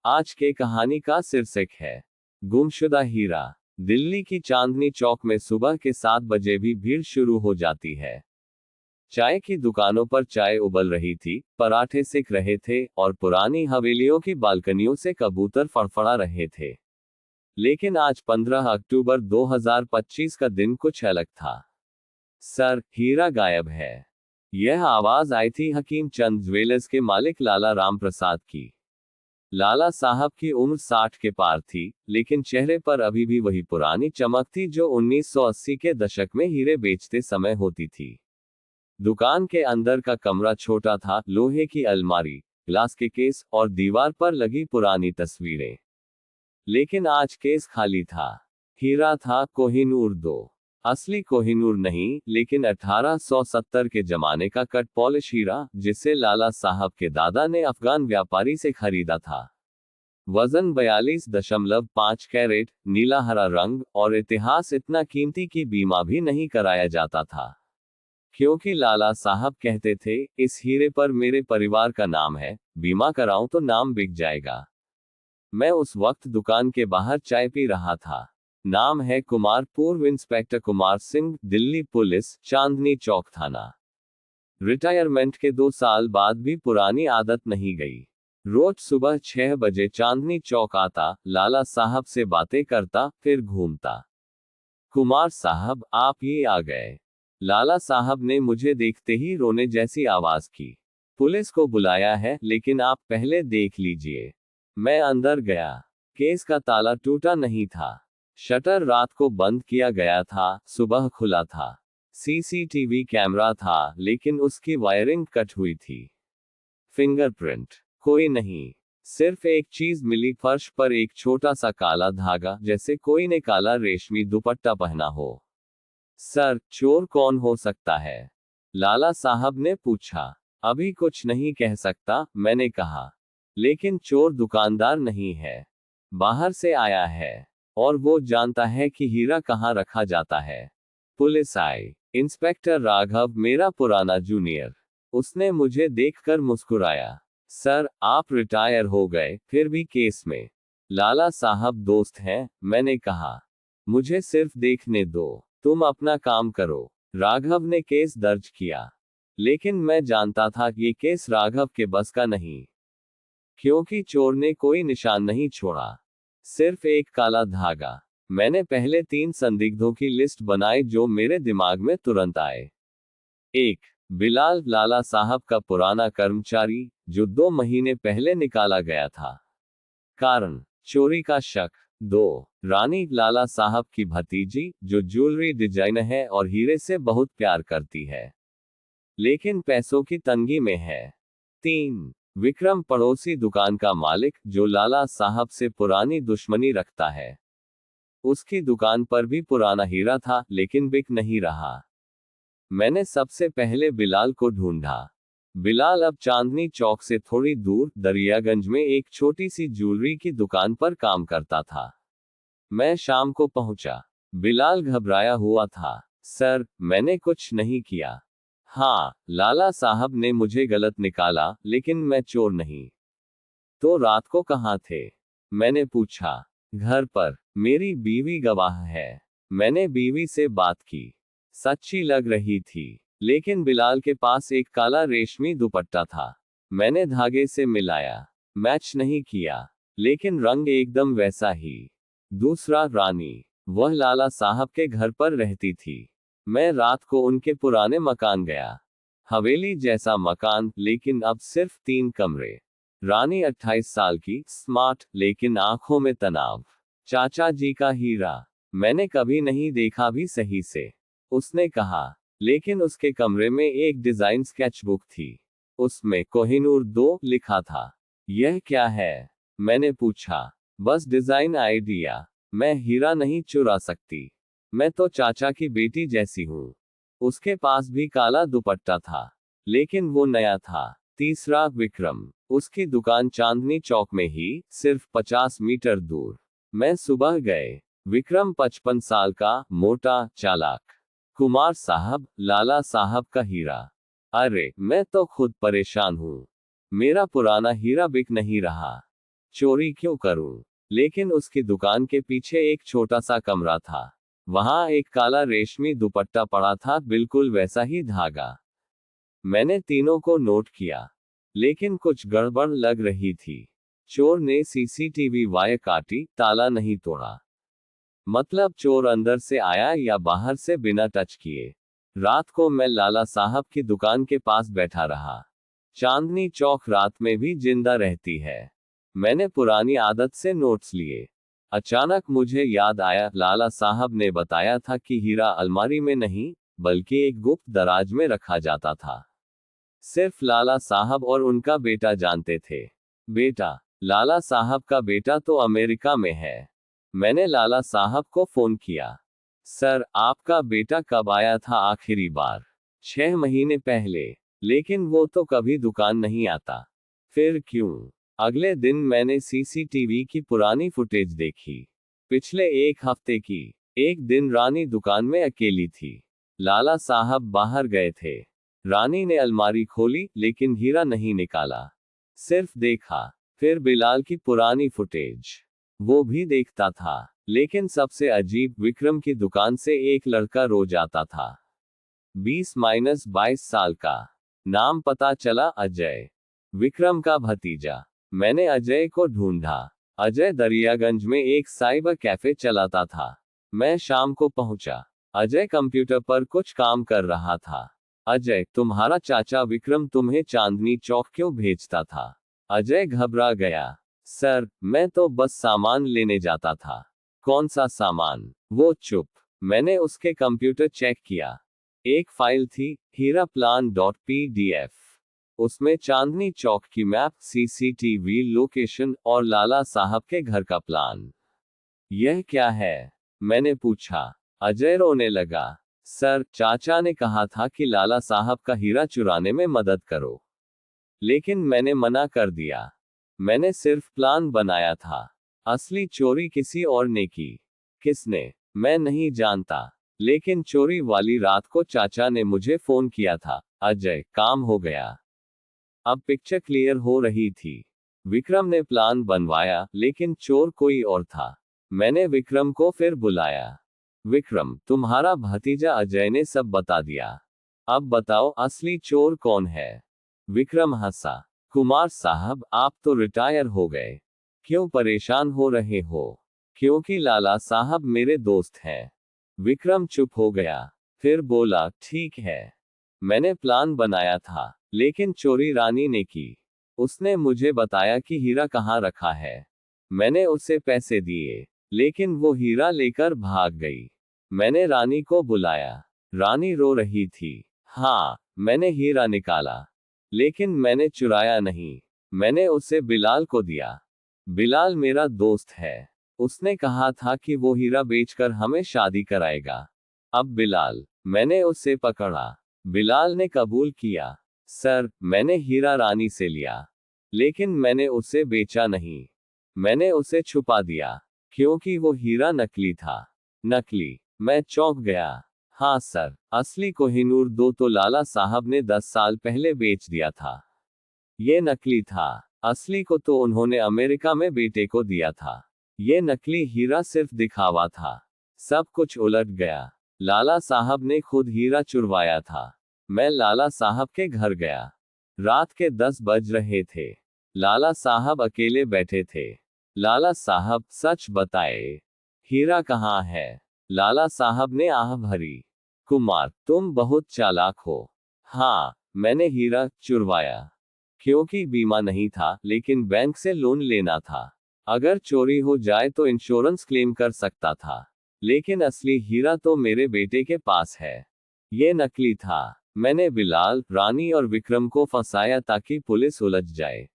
आज के कहानी का शीर्षक है गुमशुदा हीरा। दिल्ली की चांदनी चौक में सुबह के 7 बजे भी भीड़ शुरू हो जाती है। चाय की दुकानों पर चाय उबल रही थी, पराठे सिक रहे थे और पुरानी हवेलियों की बालकनियों से कबूतर फड़फड़ा रहे थे। लेकिन आज 15 अक्टूबर 2025 का दिन कुछ अलग था। सर, हीरा गायब है। यह आवाज आई थी हकीम चंद ज्वेलर्स के मालिक लाला राम प्रसाद की। लाला साहब की उम्र 60 के पार थी, लेकिन चेहरे पर अभी भी वही पुरानी चमक थी जो 1980 के दशक में हीरे बेचते समय होती थी। दुकान के अंदर का कमरा छोटा था, लोहे की अलमारी, ग्लास के केस और दीवार पर लगी पुरानी तस्वीरें। लेकिन आज केस खाली था। हीरा था कोहिनूर 2। असली कोहिनूर नहीं, लेकिन 1870 के जमाने का कट पॉलिश हीरा, जिसे लाला साहब के दादा ने अफगान व्यापारी से खरीदा था। वजन 42.5 कैरेट, नीला हरा रंग और इतिहास इतना कीमती कि बीमा भी नहीं कराया जाता था। क्योंकि लाला साहब कहते थे, इस हीरे पर मेरे परिवार का नाम है, बीमा कराऊं तो नाम बिक जाएगा। मैं उस वक्त दुकान के बाहर चाय पी रहा था। नाम है कुमार, पूर्व इंस्पेक्टर कुमार सिंह, दिल्ली पुलिस, चांदनी चौक थाना। रिटायरमेंट के 2 साल बाद भी पुरानी आदत नहीं गई। रोज सुबह 6 बजे चांदनी चौक आता, लाला साहब से बातें करता, फिर घूमता। कुमार साहब, आप ये आ गए। लाला साहब ने मुझे देखते ही रोने जैसी आवाज की। पुलिस को बुलाया है, लेकिन आप पहले देख लीजिए। मैं अंदर गया। केस का ताला टूटा नहीं था। शटर रात को बंद किया गया था, सुबह खुला था। सीसीटीवी कैमरा था, लेकिन उसकी वायरिंग कट हुई थी। फिंगरप्रिंट कोई नहीं। सिर्फ एक चीज मिली, फर्श पर एक छोटा सा काला धागा, जैसे कोई ने काला रेशमी दुपट्टा पहना हो। सर, चोर कौन हो सकता है? लाला साहब ने पूछा। अभी कुछ नहीं कह सकता, मैंने कहा। लेकिन चोर दुकानदार नहीं है, बाहर से आया है। और वो जानता है कि हीरा कहाँ रखा जाता है। पुलिस आई। इंस्पेक्टर राघव, मेरा पुराना जूनियर। उसने मुझे देखकर मुस्कुराया। सर, आप रिटायर हो गए, फिर भी केस में। लाला साहब दोस्त हैं, मैंने कहा। मुझे सिर्फ देखने दो, तुम अपना काम करो। राघव ने केस दर्ज किया। लेकिन मैं जानता था कि ये केस राघव के बस का नहीं। क्योंकि चोर ने कोई निशान नहीं छोड़ा, सिर्फ एक काला धागा। मैंने पहले 3 संदिग्धों की लिस्ट बनाई जो मेरे दिमाग में तुरंत आए। 1. बिलाल, लाला साहब का पुराना कर्मचारी, जो 2 महीने पहले निकाला गया था। कारण, चोरी का शक। 2. रानी, लाला साहब की भतीजी, जो ज्वेलरी डिजाइनर है और हीरे से बहुत प्यार करती है, लेकिन पैसों की तंगी में है। 3. विक्रम, पड़ोसी दुकान का मालिक, जो लाला साहब से पुरानी दुश्मनी रखता है। उसकी दुकान पर भी पुराना हीरा था, लेकिन बिक नहीं रहा। मैंने सबसे पहले बिलाल को ढूंढा। बिलाल अब चांदनी चौक से थोड़ी दूर दरियागंज में एक छोटी सी ज्वेलरी की दुकान पर काम करता था। मैं शाम को पहुंचा। बिलाल घबराया हुआ था। सर, मैंने कुछ नहीं किया। हाँ, लाला साहब ने मुझे गलत निकाला, लेकिन मैं चोर नहीं। तो रात को कहाँ थे? मैंने पूछा। घर पर, मेरी बीवी गवाह है। मैंने बीवी से बात की। सच्ची लग रही थी। लेकिन बिलाल के पास एक काला रेशमी दुपट्टा था। मैंने धागे से मिलाया, मैच नहीं किया, लेकिन रंग एकदम वैसा ही। दूसरा, रानी। वह लाला साहब के घर पर रहती थी। मैं रात को उनके पुराने मकान गया। हवेली जैसा मकान, लेकिन अब सिर्फ 3 कमरे। रानी 28 साल की, स्मार्ट, लेकिन आंखों में तनाव। चाचा जी का हीरा। मैंने कभी नहीं देखा भी सही से, उसने कहा। लेकिन उसके कमरे में एक डिजाइन स्केचबुक थी। उसमें कोहिनूर 2 लिखा था। यह क्या है? मैंने पूछा। बस डिजाइन आइडिया। मैं हीरा नहीं चुरा सकती। मैं तो चाचा की बेटी जैसी हूँ। उसके पास भी काला दुपट्टा था, लेकिन वो नया था। तीसरा, विक्रम। उसकी दुकान चांदनी चौक में ही, सिर्फ 50 मीटर दूर। मैं सुबह गए। विक्रम 55 साल का, मोटा, चालाक। कुमार साहब, लाला साहब का हीरा। अरे, मैं तो खुद परेशान हूँ। मेरा पुराना हीरा बिक नहीं रहा। चोरी क्यों करूं? लेकिन उसकी दुकान के पीछे एक छोटा सा कमरा था। वहां एक काला रेशमी दुपट्टा पड़ा था, बिल्कुल वैसा ही धागा। मैंने तीनों को नोट किया, लेकिन कुछ गड़बड़ लग रही थी। चोर ने सीसीटीवी वायर काटी, ताला नहीं तोड़ा। मतलब चोर अंदर से आया या बाहर से बिना टच किए। रात को मैं लाला साहब की दुकान के पास बैठा रहा। चांदनी चौक रात में भी जिंदा रहती है। मैंने पुरानी आदत से नोट्स लिए। अचानक मुझे याद आया, लाला साहब ने बताया था कि हीरा अलमारी में नहीं, बल्कि एक गुप्त दराज में रखा जाता था। सिर्फ लाला साहब और उनका बेटा जानते थे। बेटा? लाला साहब का बेटा तो अमेरिका में है। मैंने लाला साहब को फोन किया। सर, आपका बेटा कब आया था आखिरी बार? 6 महीने पहले। लेकिन वो तो कभी दुकान नहीं आता। फिर क्यों? अगले दिन मैंने सीसीटीवी की पुरानी फुटेज देखी। पिछले एक हफ्ते की। एक दिन रानी दुकान में अकेली थी। लाला साहब बाहर गए थे। रानी ने अलमारी खोली, लेकिन हीरा नहीं निकाला। सिर्फ देखा। फिर बिलाल की पुरानी फुटेज। वो भी देखता था। लेकिन सबसे अजीब, विक्रम की दुकान से एक लड़का रोज आता था। 20-22 साल का। नाम पता चला अजय। विक्रम का भतीजा। मैंने अजय को ढूंढा। अजय दरियागंज में एक साइबर कैफे चलाता था। मैं शाम को पहुंचा। अजय कंप्यूटर पर कुछ काम कर रहा था। अजय, तुम्हारा चाचा विक्रम तुम्हें चांदनी चौक क्यों भेजता था? अजय घबरा गया। सर, मैं तो बस सामान लेने जाता था। कौन सा सामान? वो चुप। मैंने उसके कंप्यूटर चेक किया। एक फाइल थी, हीरा प्लान .pdf। उसमें चांदनी चौक की मैप, सीसीटीवी लोकेशन और लाला साहब के घर का प्लान। यह क्या है? मैंने पूछा। अजय रोने लगा। सर, चाचा ने कहा था कि लाला साहब का हीरा चुराने में मदद करो। लेकिन मैंने मना कर दिया। मैंने सिर्फ प्लान बनाया था। असली चोरी किसी और ने की। किसने? मैं नहीं जानता। लेकिन चोरी वाली रात को चाचा ने मुझे फोन किया था। अजय, काम हो गया। अब पिक्चर क्लियर हो रही थी। विक्रम ने प्लान बनवाया, लेकिन चोर कोई और था। मैंने विक्रम को फिर बुलाया। विक्रम, तुम्हारा भतीजा अजय ने सब बता दिया। अब बताओ, असली चोर कौन है? विक्रम हंसा। कुमार साहब, आप तो रिटायर हो गए। क्यों परेशान हो रहे हो? क्योंकि लाला साहब मेरे दोस्त हैं। विक्रम चुप हो गया। फिर बोला, ठीक है। मैंने प्लान बनाया था, लेकिन चोरी रानी ने की। उसने मुझे बताया कि हीरा कहाँ रखा है। मैंने उसे पैसे दिए, लेकिन वो हीरा लेकर भाग गई। मैंने रानी को बुलाया। रानी रो रही थी। हाँ, मैंने हीरा निकाला, लेकिन मैंने चुराया नहीं। मैंने उसे बिलाल को दिया। बिलाल मेरा दोस्त है। उसने कहा था कि वो हीरा बेचकर हमें शादी कराएगा। अब बिलाल। मैंने उसे पकड़ा। बिलाल ने कबूल किया। सर, मैंने हीरा रानी से लिया, लेकिन मैंने उसे बेचा नहीं। मैंने उसे छुपा दिया, क्योंकि वो हीरा नकली था। नकली? मैं चौंक गया। हाँ सर, असली कोहिनूर 2 तो लाला साहब ने 10 साल पहले बेच दिया था। ये नकली था। असली को तो उन्होंने अमेरिका में बेटे को दिया था। ये नकली हीरा सिर्फ दिखावा था। सब कुछ उलट गया। लाला साहब ने खुद हीरा चुरवाया था। मैं लाला साहब के घर गया। रात के 10 बज रहे थे। लाला साहब अकेले बैठे थे। लाला साहब, सच बताए, हीरा कहाँ है? लाला साहब ने आह भरी। कुमार, तुम बहुत चालाक हो। हाँ, मैंने हीरा चुरवाया, क्योंकि बीमा नहीं था, लेकिन बैंक से लोन लेना था। अगर चोरी हो जाए तो इंश्योरेंस क्लेम कर सकता था। लेकिन असली हीरा तो मेरे बेटे के पास है। ये नकली था। मैंने बिलाल, रानी और विक्रम को फंसाया ताकि पुलिस उलझ जाए।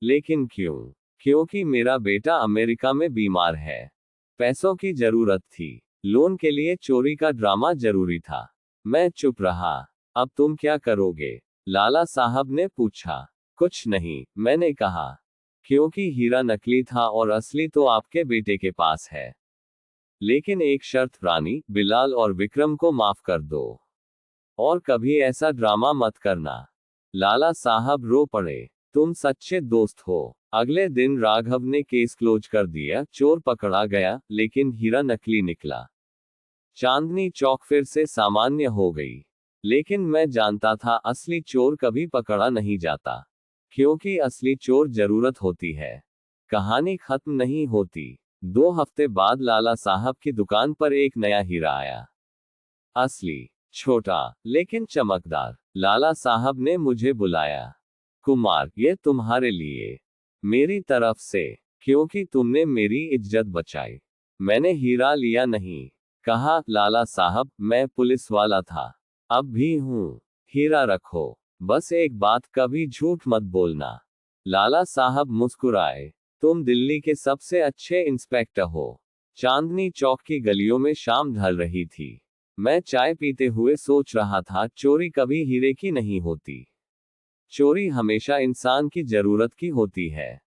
लेकिन क्यों? क्योंकि मेरा बेटा अमेरिका में बीमार है। पैसों की जरूरत थी। लोन के लिए चोरी का ड्रामा जरूरी था। मैं चुप रहा। अब तुम क्या करोगे? लाला साहब ने पूछा। कुछ नहीं, मैंने कहा, क्योंकि हीरा नकली था और असली तो आपके बेटे के पास है। लेकिन एक शर्त, रानी, बिलाल और विक्रम को माफ कर दो। और कभी ऐसा ड्रामा मत करना। लाला साहब रो पड़े। तुम सच्चे दोस्त हो। अगले दिन राघव ने केस क्लोज कर दिया, चोर पकड़ा गया, लेकिन हीरा नकली निकला। चांदनी चौक फिर से सामान्य हो गई। लेकिन मैं जानता था असली चोर कभी पकड़ा नहीं जाता, क्योंकि असली चोर जरूरत होती है। कहानी खत्म नहीं होती। 2 हफ्ते बाद लाला साहब की दुकान पर एक नया हीरा आया। असली, छोटा, लेकिन चमकदार। लाला साहब ने मुझे बुलाया। कुमार, ये तुम्हारे लिए, मेरी तरफ से, क्योंकि तुमने मेरी इज्जत बचाई। मैंने हीरा लिया नहीं। कहा, लाला साहब, मैं पुलिस वाला था, अब भी हूं। हीरा रखो, बस एक बात, कभी झूठ मत बोलना। लाला साहब मुस्कुराए। तुम दिल्ली के सबसे अच्छे इंस्पेक्टर हो। चांदनी चौक की गलियों में शाम ढल रही थी। मैं चाय पीते हुए सोच रहा था, चोरी कभी हीरे की नहीं होती। चोरी हमेशा इंसान की जरूरत की होती है।